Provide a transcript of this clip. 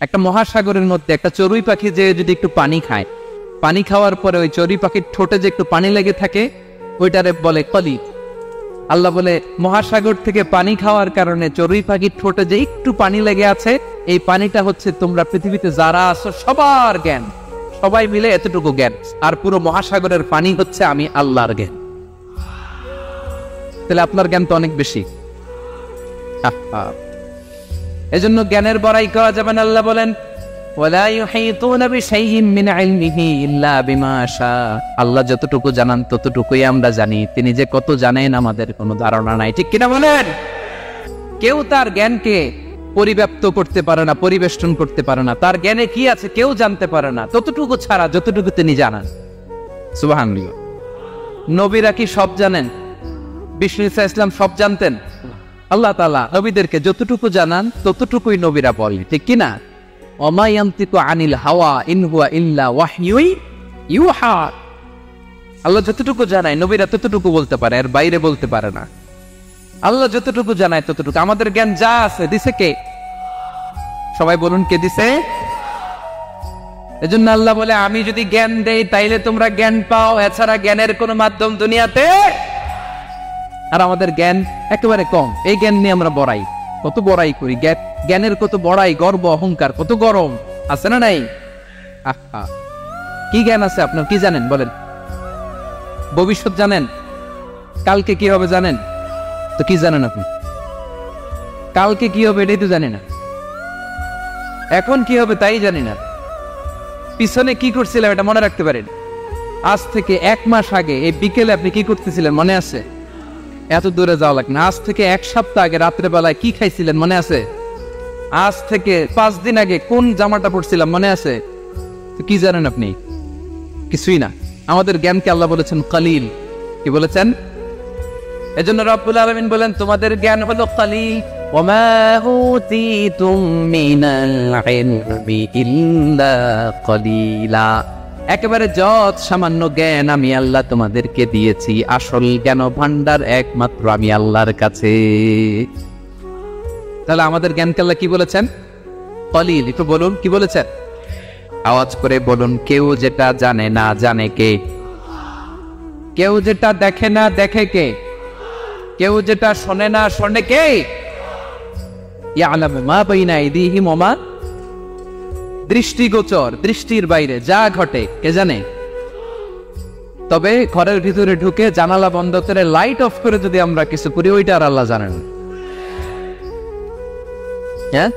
একটা মহাসাগরের মধ্যে একটা চড়ুই পাখি যে যদি একটু পানি খায়, পানি খাওয়ার পরে ওই চড়ুই পাখির ঠোঁটে যে একটু পানি লেগে থাকে ওইটারে বলে কলিল। আল্লাহ বলে মহাসাগর থেকে পানি খাওয়ার কারণে চড়ুই পাখির ঠোঁটে যে একটু পানি লেগে আছে, এই পানিটা হচ্ছে তোমরা পৃথিবীতে যারা আছো সবার জ্ঞান, সবাই মিলে এতটুকু জ্ঞান, আর পুরো মহাসাগরের পানি হচ্ছে আমি আল্লাহর জ্ঞান। তাহলে আপনার জ্ঞান তো অনেক বেশি। এজন্য জ্ঞানের বড়াই করা যাবে না। আল্লাহ বলেন ওয়ালা ইউহিতুনা বিশাইইন মিন ইলমিহি ইল্লা বিমা শাআ। আল্লাহ যতটুকু জানান ততটুকুই আমরা জানি, তিনি যে কত জানেন আমাদের কোনো ধারণা নাই, ঠিক কিনা বলেন? কেউ তার জ্ঞানকে পরিব্যাপ্ত করতে পারে না, পরিবেষ্টন করতে পারে না, তার জ্ঞানে কি আছে কেউ জানতে পারে না ততটুকু ছাড়া যতটুকু তিনি জানান। সুবহানাল্লাহ। নবীরা কি সব জানেন? বিষ্ণু ঈসা ইসলাম সব জানতেন? আল্লাহ তাআলা নবীদেরকে যতটুকু জানান ততটুকুই নবীরা বলেন, ঠিক কিনা? ওমা ইয়ানতিকু আনিল হাওয়া ইন হুয়া ইল্লা ওয়াহয়ু ইউহা। আল্লাহ যতটুকু জানায় নবীরা ততটুকু বলতে পারে, এর বাইরে বলতে পারে না। আল্লাহ যতটুকু জানায় ততটুকু। আমাদের জ্ঞান যা আছে দিছে কে? সবাই বলুন, কে দিছে? এজন্য আল্লাহ বলে আমি যদি জ্ঞান দেই তাইলে তোমরা জ্ঞান পাও, এছাড়া জ্ঞানের কোনো মাধ্যম দুনিয়াতে। আর আমাদের জ্ঞান একেবারে কম, এই জ্ঞান নিয়ে আমরা বড়াই, কত বড়াই করি, জ্ঞানের কত বড়াই, গর্ব অহংকার, কত গরম আছে না নাই? আহা, কি জ্ঞান আছে আপনার? কি জানেন বলেন? ভবিষ্যৎ জানেন? কালকে কি হবে জানেন? তো কি জানেন আপনি? কালকে কি হবে এটাই তো জানি না, এখন কি হবে তাই জানি না, পিছনে কি করছিলাম এটা মনে রাখতে পারেন? আজ থেকে 1 মাস আগে এই বিকেলে আপনি কি করতেছিলেন মনে আছে? এত দূরে যাওয়া লাগে না। আজ থেকে 1 সপ্তাহ আগে রাত্রে বেলায় কি খাইছিলেন মনে আছে? আজ থেকে 5 দিন আগে কোন জামাটা পরছিলাম মনে আছে? তো কি জানেন আপনি? কিছুই না। আমাদের জ্ঞানকে আল্লাহ বলেছেন কলিল। কি বলেছেন? এজন্য রব্বুল আলামিন বলেন তোমাদের জ্ঞান হলো কলিল। ওমা উতিতুম মিনাল ইলমি ইল্লা কলিলা। একেবারে যত সামান্য জ্ঞান আমি আল্লাহ তোমাদেরকে দিয়েছি, আসল জ্ঞান ভান্ডার একমাত্র আমি আল্লাহর কাছে। তাহলে আমাদের জ্ঞানকে আল্লাহ কি বলেছেন? কলিল। একটু বলুন কি বলেছেন? আওয়াজ করে বলুন। কেউ যেটা জানে না জানে কে? কেউ যেটা দেখে না দেখে কে? কেউ যেটা শোনে না শোনে কে? ইয়ালামু মা বাইনা আইদিহিম ওয়া মা, দৃষ্টিগোচর, দৃষ্টির বাইরে যা ঘটে কে জানে? তবে ঘরের ভিতরে ঢুকে জানালা বন্ধ করে লাইট অফ করে যদি আমরা কিছু করি ওইটা আর আল্লাহ জানেন। হ্যাঁ,